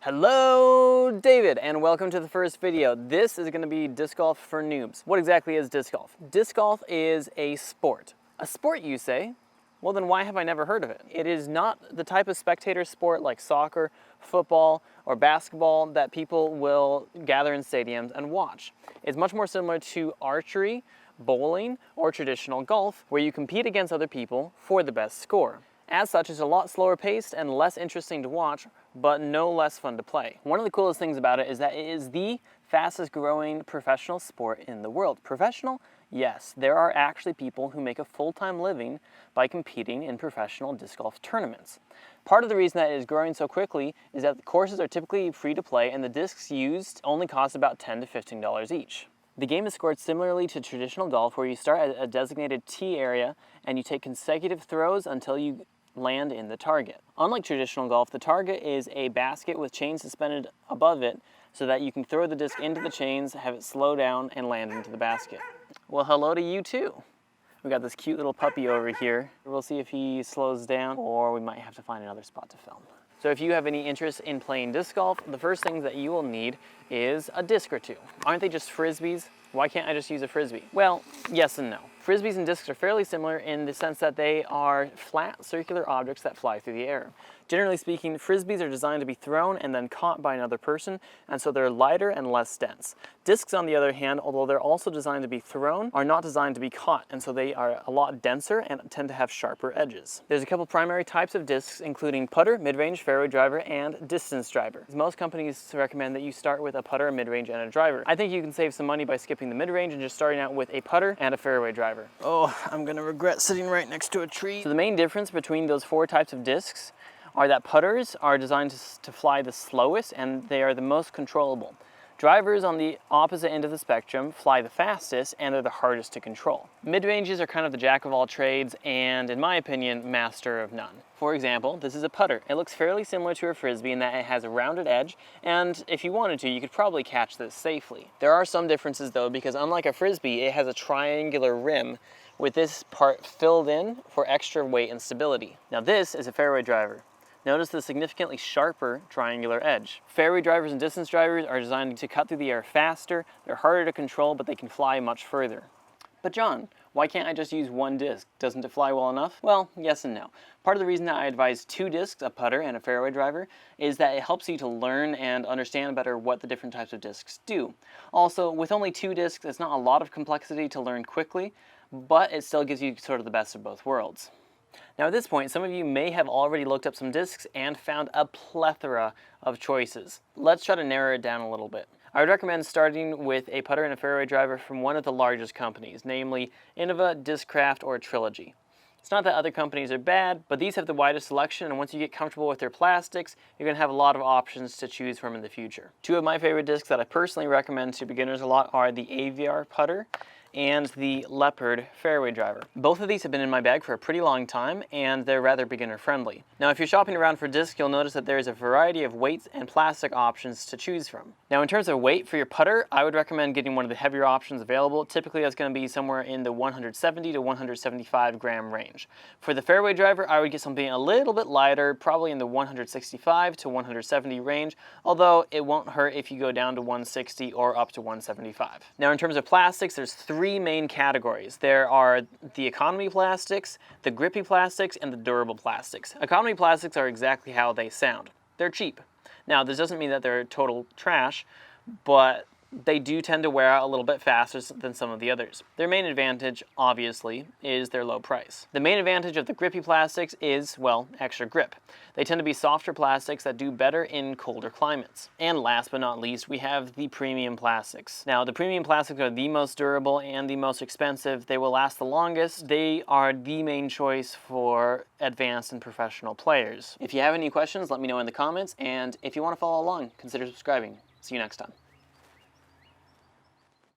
Hello, David, and welcome to the first video. This is going to be disc golf for noobs. What exactly is disc golf? Disc golf is a sport. A sport, you say? Well, then why have I never heard of it? It is not the type of spectator sport like soccer, football, or basketball that people will gather in stadiums and watch. It's much more similar to archery, bowling, or traditional golf, where you compete against other people for the best score. As such, it's a lot slower paced and less interesting to watch, but no less fun to play. One of the coolest things about it is that it is the fastest growing professional sport in the world. Professional? Yes, there are actually people who make a full-time living by competing in professional disc golf tournaments. Part of the reason that it is growing so quickly is that the courses are typically free to play and the discs used only cost about $10 to $15 each. The game is scored similarly to traditional golf, where you start at a designated tee area and you take consecutive throws until you land in the target. Unlike traditional golf, the target is a basket with chains suspended above it so that you can throw the disc into the chains, have it slow down, and land into the basket. Well, hello to you too. We got this cute little puppy over here. We'll see if he slows down, or we might have to find another spot to film. So if you have any interest in playing disc golf, the first things that you will need is a disc or two. Aren't they just frisbees? Why can't I just use a frisbee? Well, yes and no. Frisbees and discs are fairly similar in the sense that they are flat, circular objects that fly through the air. Generally speaking, frisbees are designed to be thrown and then caught by another person, and so they're lighter and less dense. Discs, on the other hand, although they're also designed to be thrown, are not designed to be caught, and so they are a lot denser and tend to have sharper edges. There's a couple primary types of discs, including putter, mid-range, fairway driver, and distance driver. Most companies recommend that you start with a putter, a mid-range, and a driver. I think you can save some money by skipping the mid-range and just starting out with a putter and a fairway driver. Oh, I'm gonna regret sitting right next to a tree. So the main difference between those four types of discs are that putters are designed to fly the slowest, and they are the most controllable. Drivers, on the opposite end of the spectrum, fly the fastest and they're the hardest to control. Mid-ranges are kind of the jack of all trades and, in my opinion, master of none. For example, this is a putter. It looks fairly similar to a frisbee in that it has a rounded edge, and if you wanted to, you could probably catch this safely. There are some differences though, because unlike a frisbee, it has a triangular rim with this part filled in for extra weight and stability. Now this is a fairway driver. Notice the significantly sharper triangular edge. Fairway drivers and distance drivers are designed to cut through the air faster, they're harder to control, but they can fly much further. But John, why can't I just use one disc? Doesn't it fly well enough? Well, yes and no. Part of the reason that I advise two discs, a putter and a fairway driver, is that it helps you to learn and understand better what the different types of discs do. Also, with only two discs, it's not a lot of complexity to learn quickly, but it still gives you sort of the best of both worlds. Now at this point, some of you may have already looked up some discs and found a plethora of choices. Let's try to narrow it down a little bit. I would recommend starting with a putter and a fairway driver from one of the largest companies, namely Innova, Discraft, or Trilogy. It's not that other companies are bad, but these have the widest selection, and once you get comfortable with their plastics, you're going to have a lot of options to choose from in the future. Two of my favorite discs that I personally recommend to beginners a lot are the Aviar putter and the Leopard fairway driver. Both of these have been in my bag for a pretty long time, and they're rather beginner friendly. Now if you're shopping around for discs, you'll notice that there's a variety of weights and plastic options to choose from. Now in terms of weight for your putter, I would recommend getting one of the heavier options available. Typically that's going to be somewhere in the 170 to 175 gram range. For the fairway driver, I would get something a little bit lighter, probably in the 165 to 170 range, although it won't hurt if you go down to 160 or up to 175. Now in terms of plastics, there's three main categories. There are the economy plastics, the grippy plastics, and the durable plastics. Economy plastics are exactly how they sound. They're cheap. Now, this doesn't mean that they're total trash, but they do tend to wear out a little bit faster than some of the others. Their main advantage, obviously, is their low price. The main advantage of the grippy plastics is, well, extra grip. They tend to be softer plastics that do better in colder climates. And last but not least, we have the premium plastics. Now, the premium plastics are the most durable and the most expensive. They will last the longest. They are the main choice for advanced and professional players. If you have any questions, let me know in the comments, and if you want to follow along, consider subscribing. See you next time.